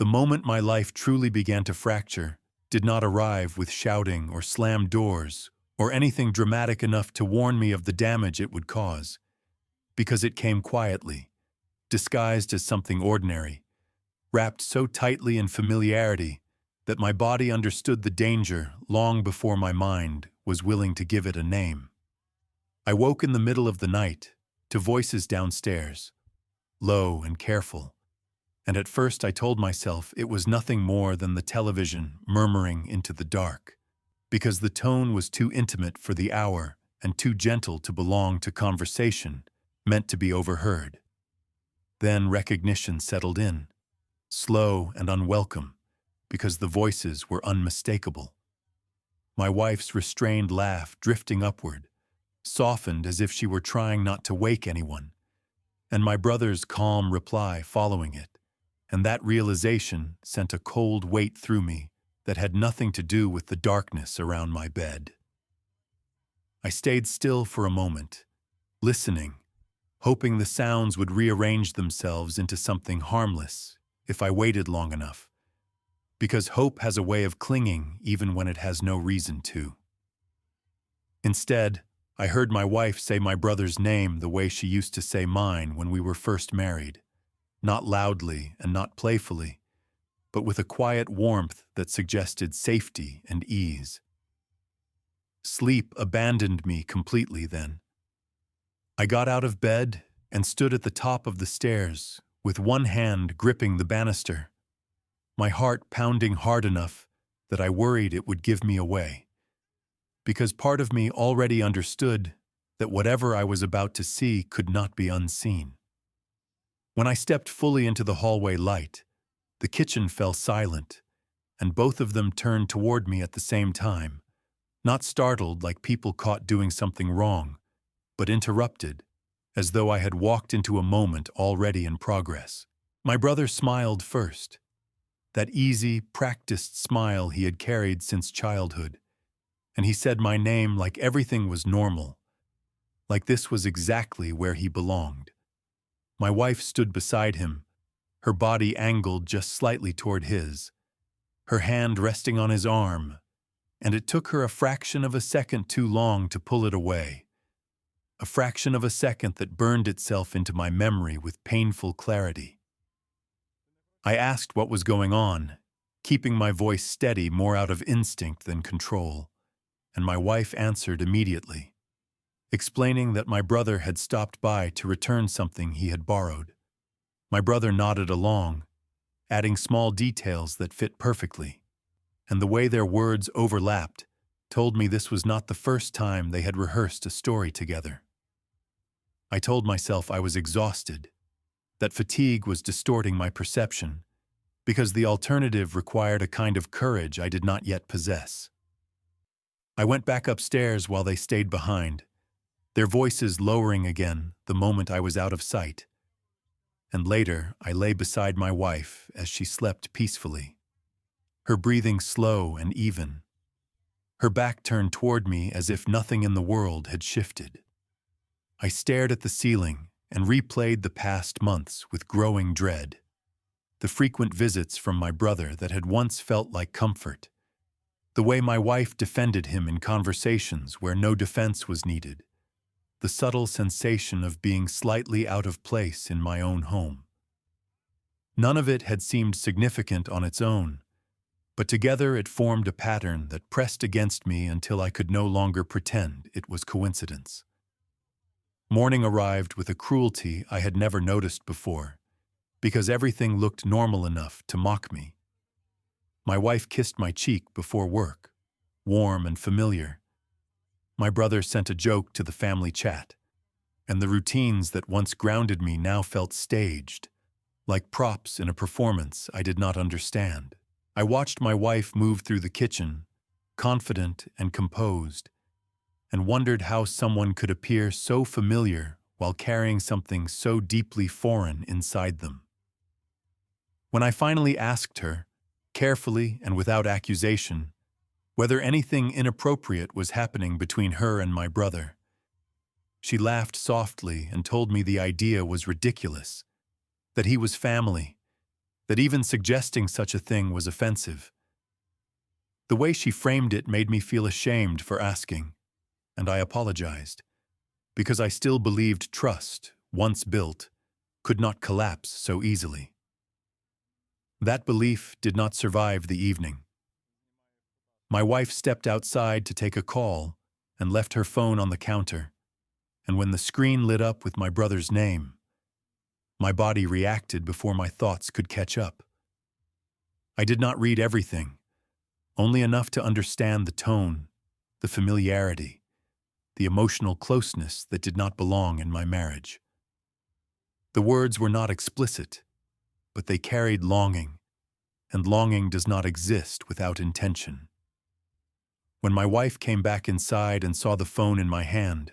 The moment my life truly began to fracture did not arrive with shouting or slammed doors or anything dramatic enough to warn me of the damage it would cause, because it came quietly, disguised as something ordinary, wrapped so tightly in familiarity that my body understood the danger long before my mind was willing to give it a name. I woke in the middle of the night to voices downstairs, low and careful, and at first I told myself it was nothing more than the television murmuring into the dark, because the tone was too intimate for the hour and too gentle to belong to conversation meant to be overheard. Then recognition settled in, slow and unwelcome, because the voices were unmistakable. My wife's restrained laugh drifting upward, softened as if she were trying not to wake anyone, and my brother's calm reply following it, and that realization sent a cold weight through me that had nothing to do with the darkness around my bed. I stayed still for a moment, listening, hoping the sounds would rearrange themselves into something harmless if I waited long enough, because hope has a way of clinging even when it has no reason to. Instead, I heard my wife say my brother's name the way she used to say mine when we were first married, not loudly and not playfully, but with a quiet warmth that suggested safety and ease. Sleep abandoned me completely then. I got out of bed and stood at the top of the stairs with one hand gripping the banister, my heart pounding hard enough that I worried it would give me away, because part of me already understood that whatever I was about to see could not be unseen. When I stepped fully into the hallway light, the kitchen fell silent, and both of them turned toward me at the same time, not startled like people caught doing something wrong, but interrupted, as though I had walked into a moment already in progress. My brother smiled first, that easy, practiced smile he had carried since childhood, and he said my name like everything was normal, like this was exactly where he belonged. My wife stood beside him, her body angled just slightly toward his, her hand resting on his arm, and it took her a fraction of a second too long to pull it away, a fraction of a second that burned itself into my memory with painful clarity. I asked what was going on, keeping my voice steady more out of instinct than control, and my wife answered immediately, explaining that my brother had stopped by to return something he had borrowed. My brother nodded along, adding small details that fit perfectly, and the way their words overlapped told me this was not the first time they had rehearsed a story together. I told myself I was exhausted, that fatigue was distorting my perception, because the alternative required a kind of courage I did not yet possess. I went back upstairs while they stayed behind, their voices lowering again the moment I was out of sight. And later, I lay beside my wife as she slept peacefully, her breathing slow and even, her back turned toward me as if nothing in the world had shifted. I stared at the ceiling and replayed the past months with growing dread, the frequent visits from my brother that had once felt like comfort, the way my wife defended him in conversations where no defense was needed, the subtle sensation of being slightly out of place in my own home. None of it had seemed significant on its own, but together it formed a pattern that pressed against me until I could no longer pretend it was coincidence. Morning arrived with a cruelty I had never noticed before, because everything looked normal enough to mock me. My wife kissed my cheek before work, warm and familiar. My brother sent a joke to the family chat, and the routines that once grounded me now felt staged, like props in a performance I did not understand. I watched my wife move through the kitchen, confident and composed, and wondered how someone could appear so familiar while carrying something so deeply foreign inside them. When I finally asked her, carefully and without accusation, whether anything inappropriate was happening between her and my brother, she laughed softly and told me the idea was ridiculous, that he was family, that even suggesting such a thing was offensive. The way she framed it made me feel ashamed for asking, and I apologized, because I still believed trust, once built, could not collapse so easily. That belief did not survive the evening. My wife stepped outside to take a call and left her phone on the counter, and when the screen lit up with my brother's name, my body reacted before my thoughts could catch up. I did not read everything, only enough to understand the tone, the familiarity, the emotional closeness that did not belong in my marriage. The words were not explicit, but they carried longing, and longing does not exist without intention. When my wife came back inside and saw the phone in my hand,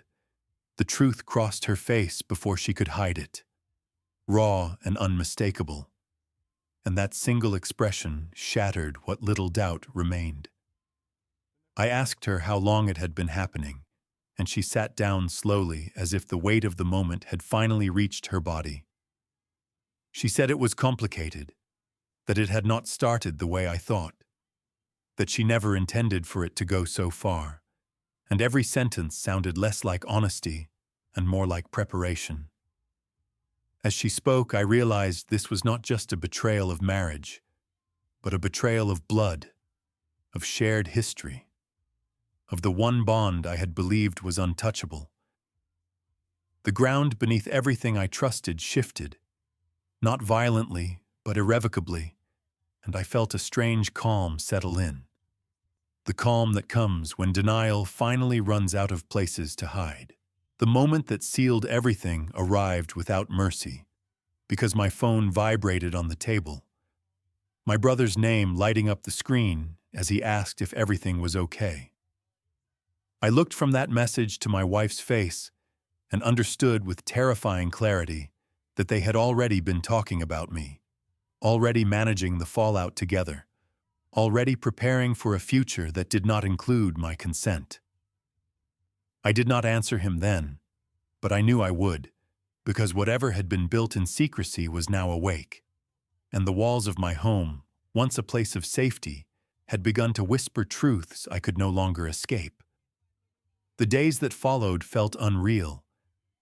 the truth crossed her face before she could hide it, raw and unmistakable, and that single expression shattered what little doubt remained. I asked her how long it had been happening, and she sat down slowly as if the weight of the moment had finally reached her body. She said it was complicated, that it had not started the way I thought, that she never intended for it to go so far, and every sentence sounded less like honesty and more like preparation. As she spoke, I realized this was not just a betrayal of marriage, but a betrayal of blood, of shared history, of the one bond I had believed was untouchable. The ground beneath everything I trusted shifted, not violently, but irrevocably, and I felt a strange calm settle in. The calm that comes when denial finally runs out of places to hide. The moment that sealed everything arrived without mercy, because my phone vibrated on the table, my brother's name lighting up the screen as he asked if everything was okay. I looked from that message to my wife's face and understood with terrifying clarity that they had already been talking about me, already managing the fallout together, already preparing for a future that did not include my consent. I did not answer him then, but I knew I would, because whatever had been built in secrecy was now awake, and the walls of my home, once a place of safety, had begun to whisper truths I could no longer escape. The days that followed felt unreal,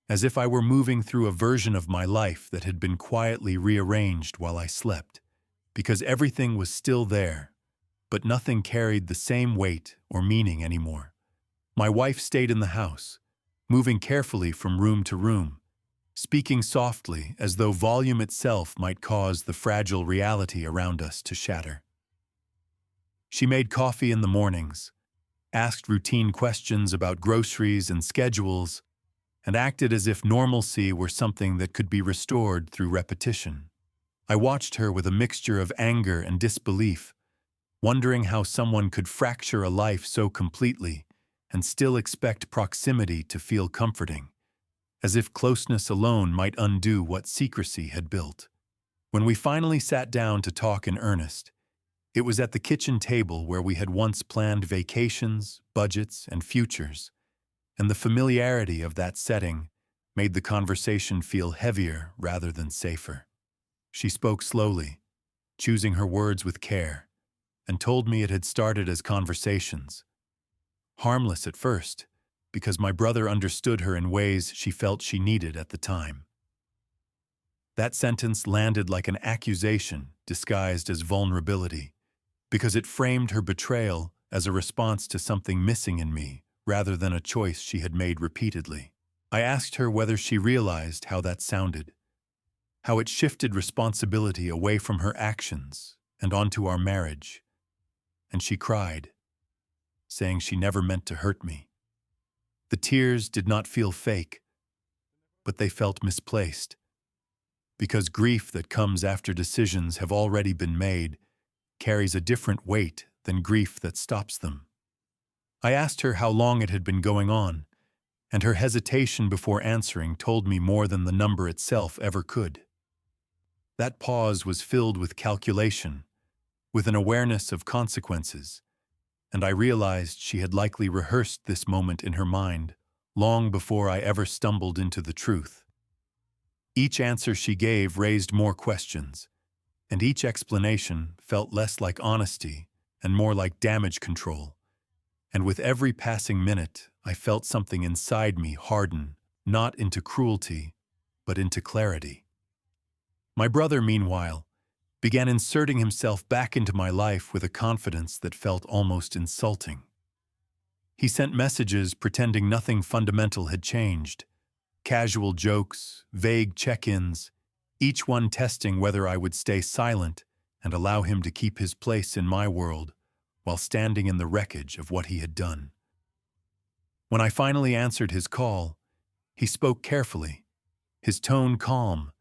as if I were moving through a version of my life that had been quietly rearranged while I slept, because everything was still there, but nothing carried the same weight or meaning anymore. My wife stayed in the house, moving carefully from room to room, speaking softly as though volume itself might cause the fragile reality around us to shatter. She made coffee in the mornings, asked routine questions about groceries and schedules, and acted as if normalcy were something that could be restored through repetition. I watched her with a mixture of anger and disbelief, wondering how someone could fracture a life so completely and still expect proximity to feel comforting, as if closeness alone might undo what secrecy had built. When we finally sat down to talk in earnest, it was at the kitchen table where we had once planned vacations, budgets, and futures, and the familiarity of that setting made the conversation feel heavier rather than safer. She spoke slowly, choosing her words with care, and told me it had started as conversations. Harmless at first, because my brother understood her in ways she felt she needed at the time. That sentence landed like an accusation disguised as vulnerability, because it framed her betrayal as a response to something missing in me rather than a choice she had made repeatedly. I asked her whether she realized how that sounded, how it shifted responsibility away from her actions and onto our marriage, and she cried, saying she never meant to hurt me. The tears did not feel fake, but they felt misplaced, because grief that comes after decisions have already been made carries a different weight than grief that stops them. I asked her how long it had been going on, and her hesitation before answering told me more than the number itself ever could. That pause was filled with calculation, with an awareness of consequences, and I realized she had likely rehearsed this moment in her mind long before I ever stumbled into the truth. Each answer she gave raised more questions, and each explanation felt less like honesty and more like damage control. And with every passing minute, I felt something inside me harden, not into cruelty, but into clarity. My brother, meanwhile, began inserting himself back into my life with a confidence that felt almost insulting. He sent messages pretending nothing fundamental had changed, casual jokes, vague check-ins, each one testing whether I would stay silent and allow him to keep his place in my world while standing in the wreckage of what he had done. When I finally answered his call, he spoke carefully, his tone calm,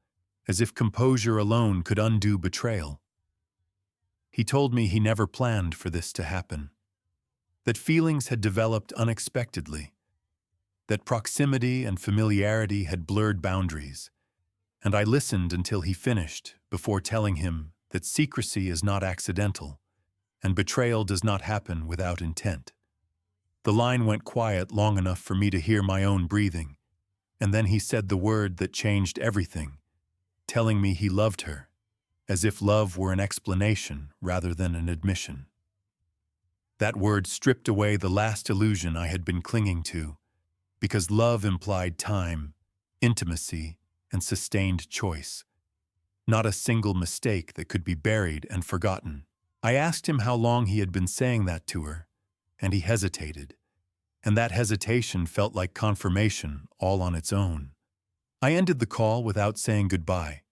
as if composure alone could undo betrayal. He told me he never planned for this to happen, that feelings had developed unexpectedly, that proximity and familiarity had blurred boundaries, and I listened until he finished before telling him that secrecy is not accidental, and betrayal does not happen without intent. The line went quiet long enough for me to hear my own breathing, and then he said the word that changed everything, telling me he loved her, as if love were an explanation rather than an admission. That word stripped away the last illusion I had been clinging to, because love implied time, intimacy, and sustained choice, not a single mistake that could be buried and forgotten. I asked him how long he had been saying that to her, and he hesitated, and that hesitation felt like confirmation all on its own. I ended the call without saying goodbye,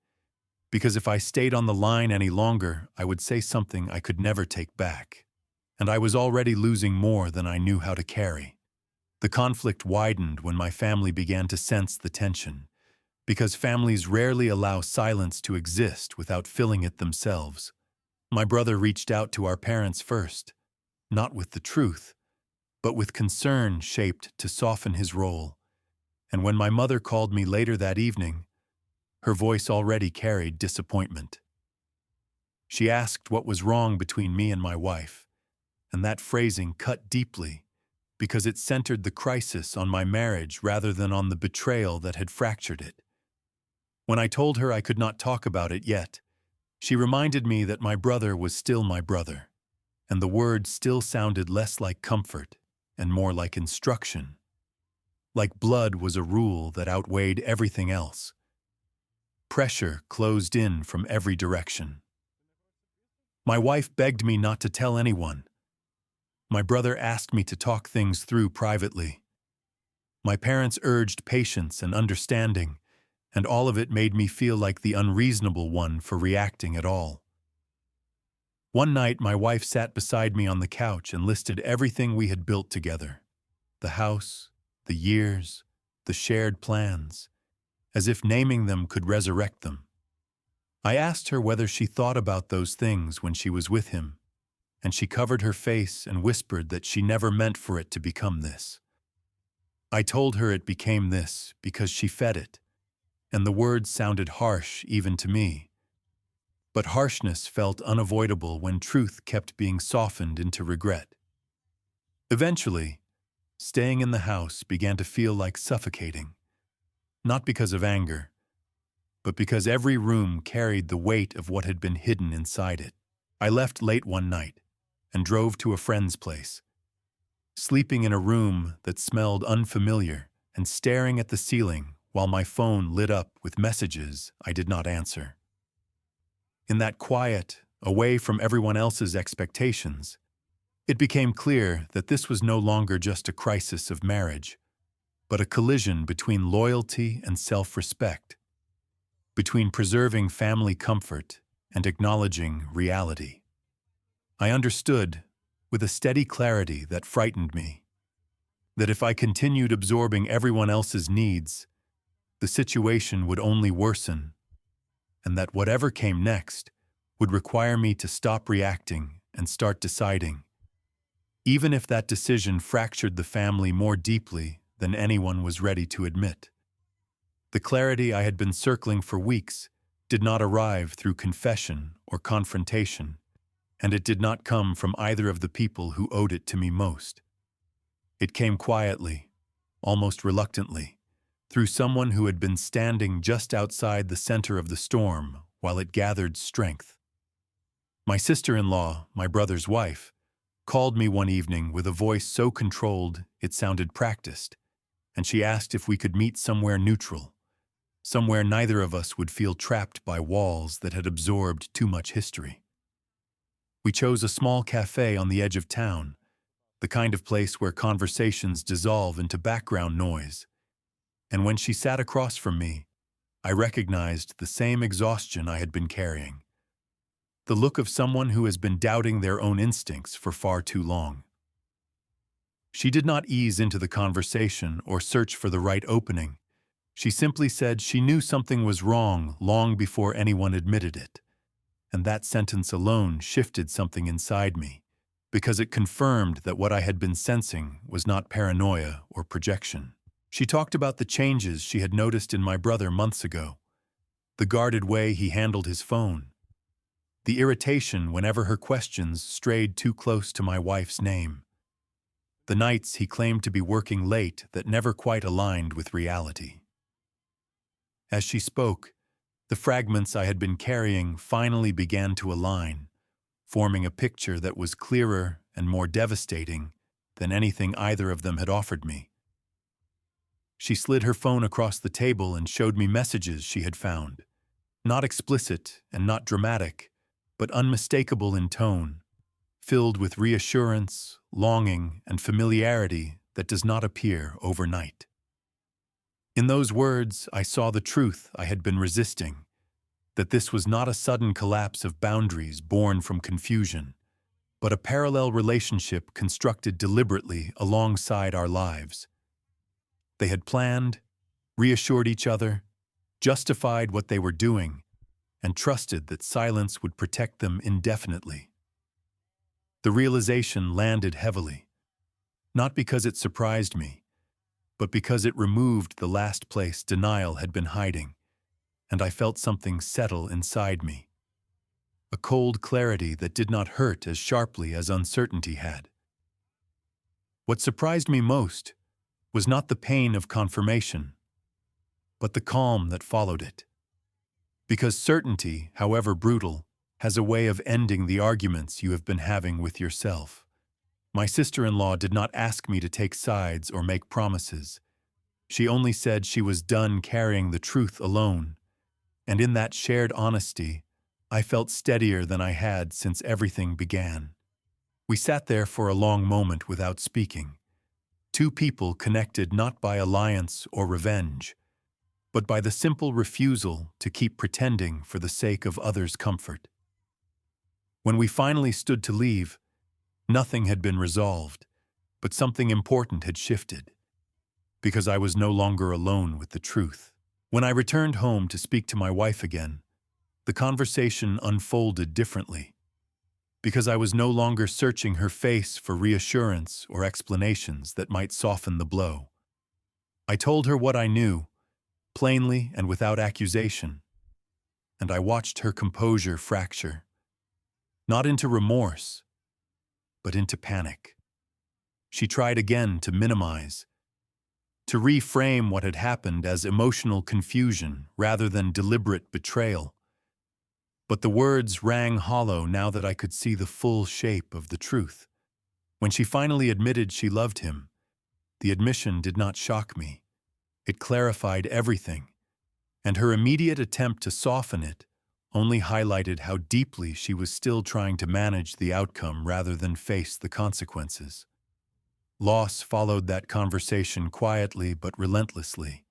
because if I stayed on the line any longer, I would say something I could never take back, and I was already losing more than I knew how to carry. The conflict widened when my family began to sense the tension, because families rarely allow silence to exist without filling it themselves. My brother reached out to our parents first, not with the truth, but with concern shaped to soften his role. And when my mother called me later that evening, her voice already carried disappointment. She asked what was wrong between me and my wife, and that phrasing cut deeply because it centered the crisis on my marriage rather than on the betrayal that had fractured it. When I told her I could not talk about it yet, she reminded me that my brother was still my brother, and the word still sounded less like comfort and more like instruction. Like blood was a rule that outweighed everything else. Pressure closed in from every direction. My wife begged me not to tell anyone. My brother asked me to talk things through privately. My parents urged patience and understanding, and all of it made me feel like the unreasonable one for reacting at all. One night, my wife sat beside me on the couch and listed everything we had built together: the house, the years, the shared plans, as if naming them could resurrect them. I asked her whether she thought about those things when she was with him, and she covered her face and whispered that she never meant for it to become this. I told her it became this because she fed it, and the words sounded harsh even to me. But harshness felt unavoidable when truth kept being softened into regret. Eventually, staying in the house began to feel like suffocating, not because of anger, but because every room carried the weight of what had been hidden inside it. I left late one night and drove to a friend's place, sleeping in a room that smelled unfamiliar and staring at the ceiling while my phone lit up with messages I did not answer. In that quiet, away from everyone else's expectations, it became clear that this was no longer just a crisis of marriage, but a collision between loyalty and self-respect, between preserving family comfort and acknowledging reality. I understood, with a steady clarity that frightened me, that if I continued absorbing everyone else's needs, the situation would only worsen, and that whatever came next would require me to stop reacting and start deciding, even if that decision fractured the family more deeply than anyone was ready to admit. The clarity I had been circling for weeks did not arrive through confession or confrontation, and it did not come from either of the people who owed it to me most. It came quietly, almost reluctantly, through someone who had been standing just outside the center of the storm while it gathered strength. My sister-in-law, my brother's wife, called me one evening with a voice so controlled it sounded practiced, and she asked if we could meet somewhere neutral, somewhere neither of us would feel trapped by walls that had absorbed too much history. We chose a small cafe on the edge of town, the kind of place where conversations dissolve into background noise. And when she sat across from me, I recognized the same exhaustion I had been carrying. The look of someone who has been doubting their own instincts for far too long. She did not ease into the conversation or search for the right opening. She simply said she knew something was wrong long before anyone admitted it. And that sentence alone shifted something inside me, because it confirmed that what I had been sensing was not paranoia or projection. She talked about the changes she had noticed in my brother months ago, the guarded way he handled his phone, the irritation whenever her questions strayed too close to my wife's name, the nights he claimed to be working late that never quite aligned with reality. As she spoke, the fragments I had been carrying finally began to align, forming a picture that was clearer and more devastating than anything either of them had offered me. She slid her phone across the table and showed me messages she had found, not explicit and not dramatic, but unmistakable in tone, filled with reassurance, longing, and familiarity that does not appear overnight. In those words, I saw the truth I had been resisting, that this was not a sudden collapse of boundaries born from confusion, but a parallel relationship constructed deliberately alongside our lives. They had planned, reassured each other, justified what they were doing, and trusted that silence would protect them indefinitely. The realization landed heavily, not because it surprised me, but because it removed the last place denial had been hiding, and I felt something settle inside me. A cold clarity that did not hurt as sharply as uncertainty had. What surprised me most was not the pain of confirmation, but the calm that followed it. Because certainty, however brutal, has a way of ending the arguments you have been having with yourself. My sister-in-law did not ask me to take sides or make promises. She only said she was done carrying the truth alone, and in that shared honesty, I felt steadier than I had since everything began. We sat there for a long moment without speaking, two people connected not by alliance or revenge, but by the simple refusal to keep pretending for the sake of others' comfort. When we finally stood to leave, nothing had been resolved, but something important had shifted, because I was no longer alone with the truth. When I returned home to speak to my wife again, the conversation unfolded differently, because I was no longer searching her face for reassurance or explanations that might soften the blow. I told her what I knew, plainly and without accusation, and I watched her composure fracture, not into remorse, but into panic. She tried again to minimize, to reframe what had happened as emotional confusion rather than deliberate betrayal. But the words rang hollow now that I could see the full shape of the truth. When she finally admitted she loved him, the admission did not shock me. It clarified everything, and her immediate attempt to soften it only highlighted how deeply she was still trying to manage the outcome rather than face the consequences. Loss followed that conversation quietly but relentlessly,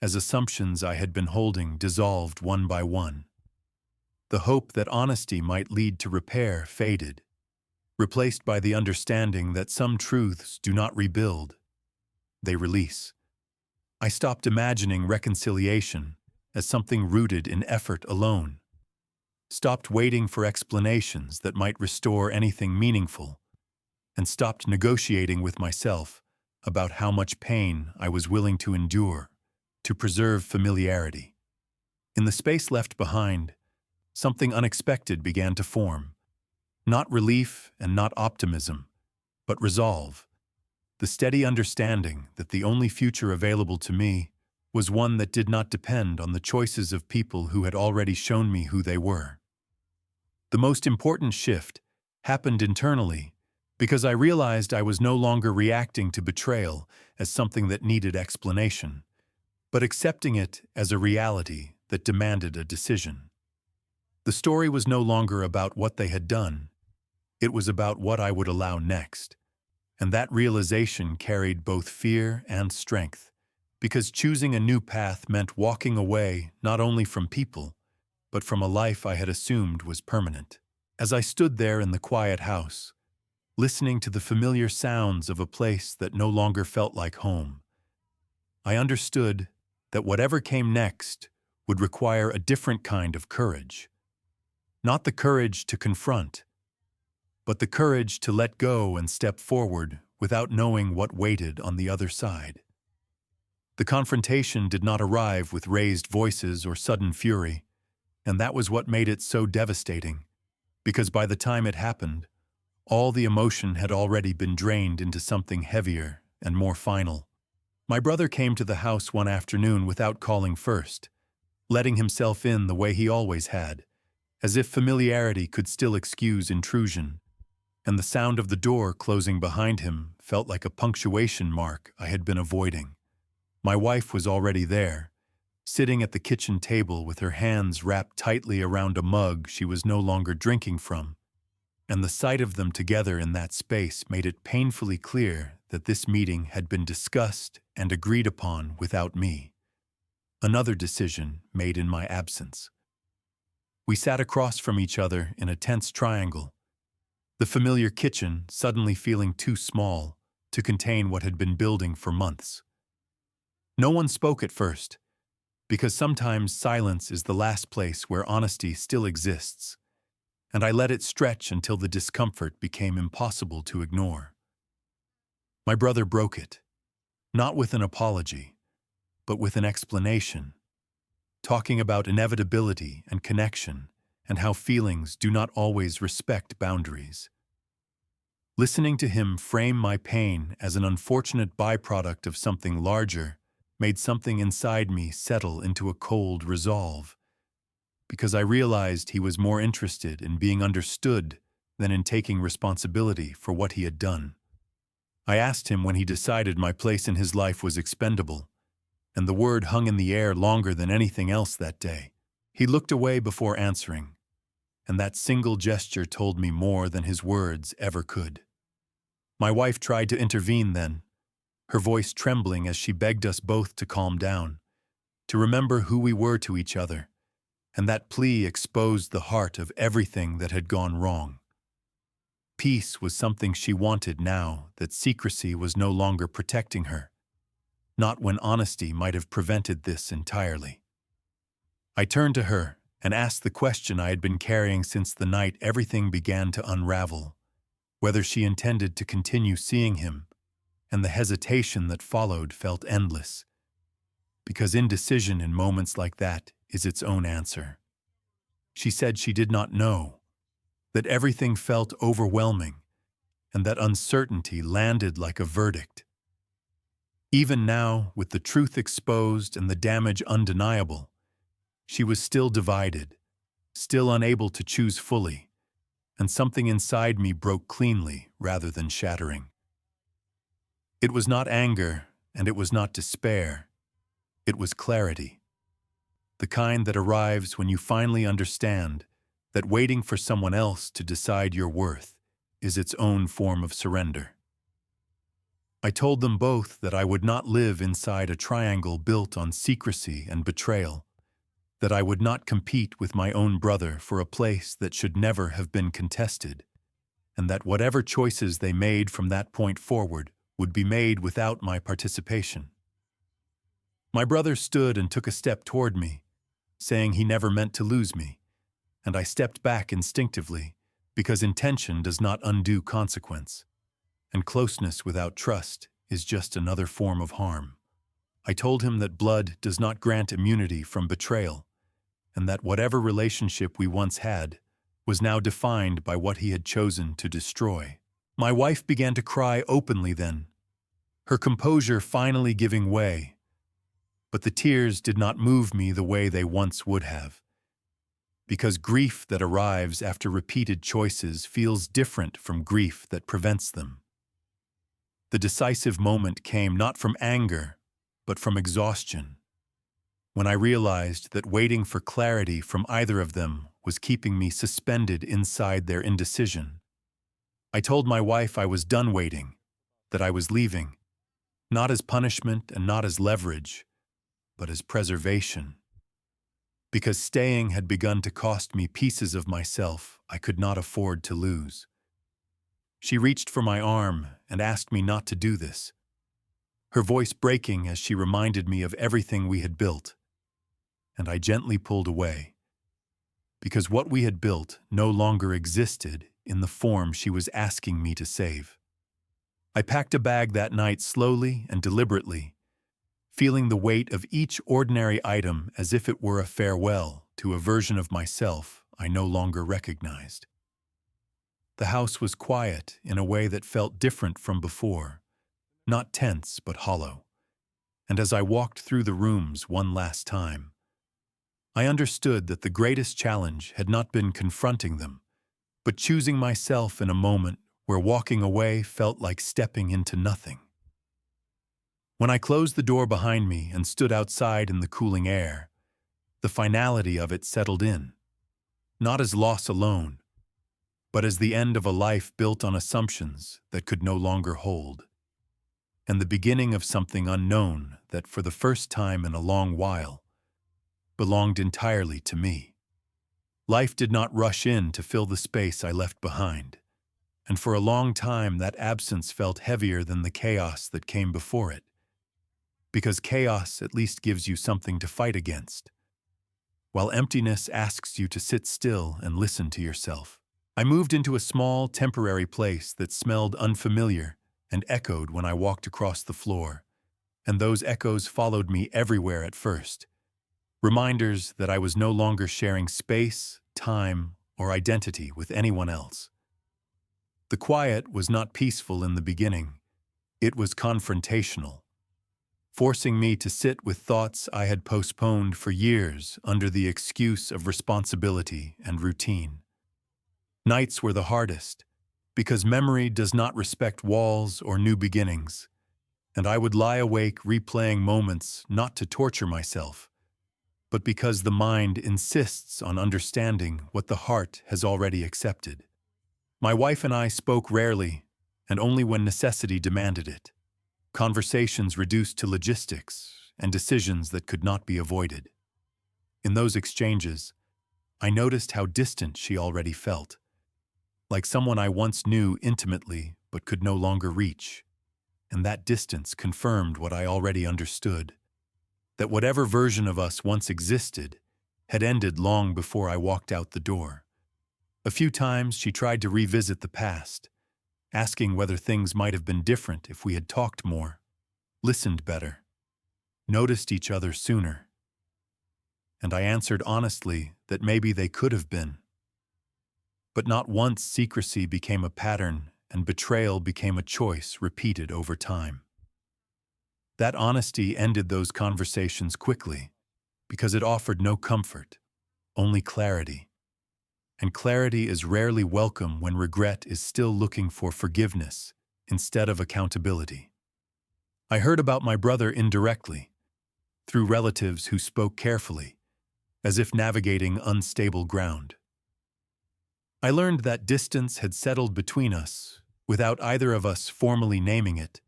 as assumptions I had been holding dissolved one by one. The hope that honesty might lead to repair faded, replaced by the understanding that some truths do not rebuild, they release. I stopped imagining reconciliation as something rooted in effort alone, stopped waiting for explanations that might restore anything meaningful, and stopped negotiating with myself about how much pain I was willing to endure to preserve familiarity. In the space left behind, something unexpected began to form. Not relief and not optimism, but resolve. The steady understanding that the only future available to me was one that did not depend on the choices of people who had already shown me who they were. The most important shift happened internally because I realized I was no longer reacting to betrayal as something that needed explanation, but accepting it as a reality that demanded a decision. The story was no longer about what they had done. It was about what I would allow next. And that realization carried both fear and strength, because choosing a new path meant walking away not only from people, but from a life I had assumed was permanent. As I stood there in the quiet house, listening to the familiar sounds of a place that no longer felt like home, I understood that whatever came next would require a different kind of courage. Not the courage to confront, but the courage to let go and step forward without knowing what waited on the other side. The confrontation did not arrive with raised voices or sudden fury, and that was what made it so devastating, because by the time it happened, all the emotion had already been drained into something heavier and more final. My brother came to the house one afternoon without calling first, letting himself in the way he always had, as if familiarity could still excuse intrusion, and the sound of the door closing behind him felt like a punctuation mark I had been avoiding. My wife was already there, sitting at the kitchen table with her hands wrapped tightly around a mug she was no longer drinking from, and the sight of them together in that space made it painfully clear that this meeting had been discussed and agreed upon without me. Another decision made in my absence. We sat across from each other in a tense triangle, the familiar kitchen suddenly feeling too small to contain what had been building for months. No one spoke at first, because sometimes silence is the last place where honesty still exists, and I let it stretch until the discomfort became impossible to ignore. My brother broke it, not with an apology, but with an explanation, talking about inevitability and connection, and how feelings do not always respect boundaries. Listening to him frame my pain as an unfortunate byproduct of something larger made something inside me settle into a cold resolve, because I realized he was more interested in being understood than in taking responsibility for what he had done. I asked him when he decided my place in his life was expendable, and the word hung in the air longer than anything else that day. He looked away before answering, and that single gesture told me more than his words ever could. My wife tried to intervene then, her voice trembling as she begged us both to calm down, to remember who we were to each other, and that plea exposed the heart of everything that had gone wrong. Peace was something she wanted now that secrecy was no longer protecting her, not when honesty might have prevented this entirely. I turned to her and asked the question I had been carrying since the night everything began to unravel, whether she intended to continue seeing him, and the hesitation that followed felt endless, because indecision in moments like that is its own answer. She said she did not know, that everything felt overwhelming, and that uncertainty landed like a verdict. Even now, with the truth exposed and the damage undeniable, she was still divided, still unable to choose fully, and something inside me broke cleanly rather than shattering. It was not anger, and it was not despair. It was clarity. The kind that arrives when you finally understand that waiting for someone else to decide your worth is its own form of surrender. I told them both that I would not live inside a triangle built on secrecy and betrayal, that I would not compete with my own brother for a place that should never have been contested, and that whatever choices they made from that point forward would be made without my participation. My brother stood and took a step toward me, saying he never meant to lose me, and I stepped back instinctively, because intention does not undo consequence, and closeness without trust is just another form of harm. I told him that blood does not grant immunity from betrayal, and that whatever relationship we once had was now defined by what he had chosen to destroy. My wife began to cry openly then, her composure finally giving way, but the tears did not move me the way they once would have. because grief that arrives after repeated choices feels different from grief that prevents them. The decisive moment came not from anger, but from exhaustion, when I realized that waiting for clarity from either of them was keeping me suspended inside their indecision. I told my wife I was done waiting, that I was leaving, not as punishment and not as leverage, but as preservation. Because staying had begun to cost me pieces of myself I could not afford to lose. She reached for my arm and asked me not to do this, her voice breaking as she reminded me of everything we had built. And I gently pulled away, because what we had built no longer existed in the form she was asking me to save. I packed a bag that night slowly and deliberately, feeling the weight of each ordinary item as if it were a farewell to a version of myself I no longer recognized. The house was quiet in a way that felt different from before, not tense but hollow. And as I walked through the rooms one last time, I understood that the greatest challenge had not been confronting them, but choosing myself in a moment where walking away felt like stepping into nothing. When I closed the door behind me and stood outside in the cooling air, the finality of it settled in, not as loss alone, but as the end of a life built on assumptions that could no longer hold, and the beginning of something unknown that, for the first time in a long while, belonged entirely to me. Life did not rush in to fill the space I left behind, and for a long time that absence felt heavier than the chaos that came before it, because chaos at least gives you something to fight against, while emptiness asks you to sit still and listen to yourself. I moved into a small, temporary place that smelled unfamiliar and echoed when I walked across the floor, and those echoes followed me everywhere at first, reminders that I was no longer sharing space, time, or identity with anyone else. The quiet was not peaceful in the beginning. It was confrontational, forcing me to sit with thoughts I had postponed for years under the excuse of responsibility and routine. Nights were the hardest, because memory does not respect walls or new beginnings, and I would lie awake replaying moments not to torture myself, but because the mind insists on understanding what the heart has already accepted. My wife and I spoke rarely, and only when necessity demanded it. Conversations reduced to logistics and decisions that could not be avoided. In those exchanges, I noticed how distant she already felt, like someone I once knew intimately but could no longer reach, and that distance confirmed what I already understood, that whatever version of us once existed had ended long before I walked out the door. A few times she tried to revisit the past, asking whether things might have been different if we had talked more, listened better, noticed each other sooner. And I answered honestly that maybe they could have been. But not once secrecy became a pattern and betrayal became a choice repeated over time. That honesty ended those conversations quickly, because it offered no comfort, only clarity. And clarity is rarely welcome when regret is still looking for forgiveness instead of accountability. I heard about my brother indirectly, through relatives who spoke carefully, as if navigating unstable ground. I learned that distance had settled between us without either of us formally naming it,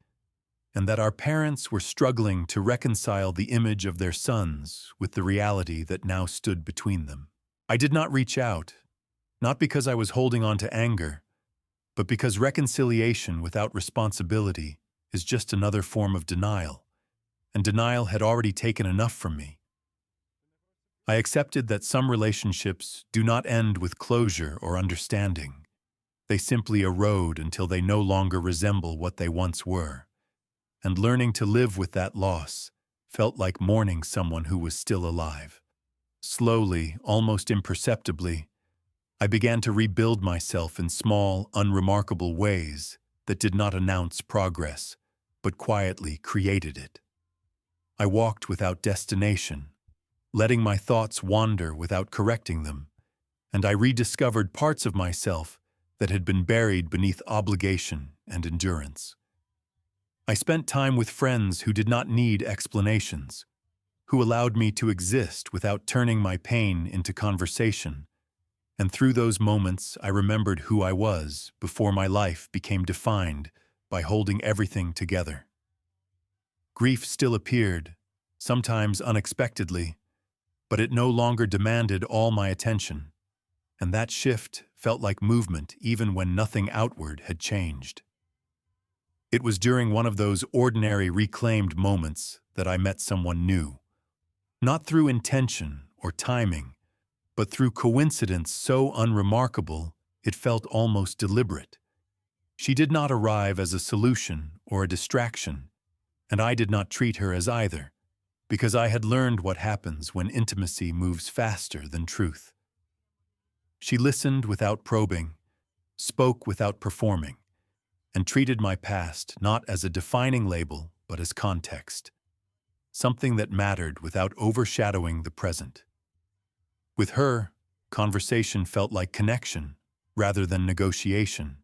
and that our parents were struggling to reconcile the image of their sons with the reality that now stood between them. I did not reach out, not because I was holding on to anger, but because reconciliation without responsibility is just another form of denial, and denial had already taken enough from me. I accepted that some relationships do not end with closure or understanding. They simply erode until they no longer resemble what they once were. And learning to live with that loss felt like mourning someone who was still alive. Slowly, almost imperceptibly, I began to rebuild myself in small, unremarkable ways that did not announce progress, but quietly created it. I walked without destination, letting my thoughts wander without correcting them, and I rediscovered parts of myself that had been buried beneath obligation and endurance. I spent time with friends who did not need explanations, who allowed me to exist without turning my pain into conversation, and through those moments I remembered who I was before my life became defined by holding everything together. Grief still appeared, sometimes unexpectedly, but it no longer demanded all my attention, and that shift felt like movement even when nothing outward had changed. It was during one of those ordinary reclaimed moments that I met someone new, not through intention or timing, but through coincidence so unremarkable it felt almost deliberate. She did not arrive as a solution or a distraction, and I did not treat her as either, because I had learned what happens when intimacy moves faster than truth. She listened without probing, spoke without performing, and treated my past not as a defining label but as context, something that mattered without overshadowing the present. With her, conversation felt like connection rather than negotiation,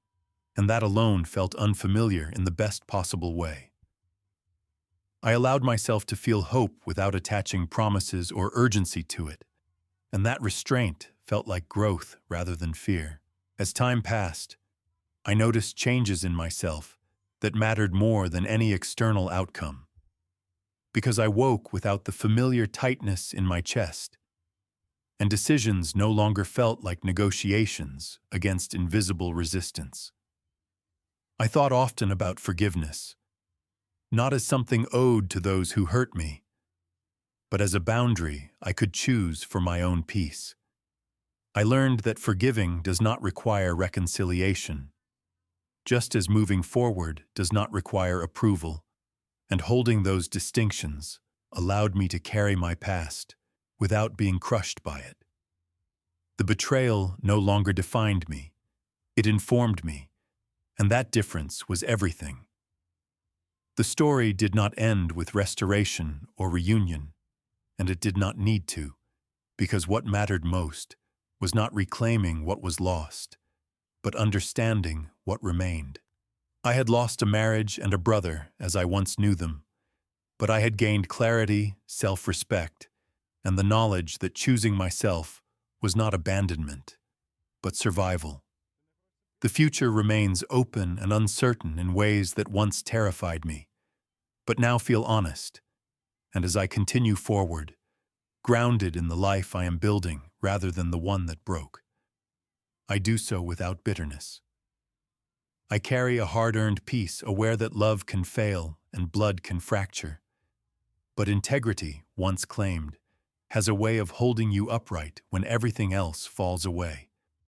and that alone felt unfamiliar in the best possible way. I allowed myself to feel hope without attaching promises or urgency to it, and that restraint felt like growth rather than fear. As time passed, I noticed changes in myself that mattered more than any external outcome, because I woke without the familiar tightness in my chest, and decisions no longer felt like negotiations against invisible resistance. I thought often about forgiveness, not as something owed to those who hurt me, but as a boundary I could choose for my own peace. I learned that forgiving does not require reconciliation, just as moving forward does not require approval, and holding those distinctions allowed me to carry my past without being crushed by it. The betrayal no longer defined me, it informed me, and that difference was everything. The story did not end with restoration or reunion, and it did not need to, because what mattered most was not reclaiming what was lost, but understanding what remained. I had lost a marriage and a brother as I once knew them, but I had gained clarity, self-respect, and the knowledge that choosing myself was not abandonment, but survival. The future remains open and uncertain in ways that once terrified me, but now feel honest, and as I continue forward, grounded in the life I am building rather than the one that broke, I do so without bitterness. I carry a hard-earned peace, aware that love can fail and blood can fracture, but integrity, once claimed, has a way of holding you upright when everything else falls away.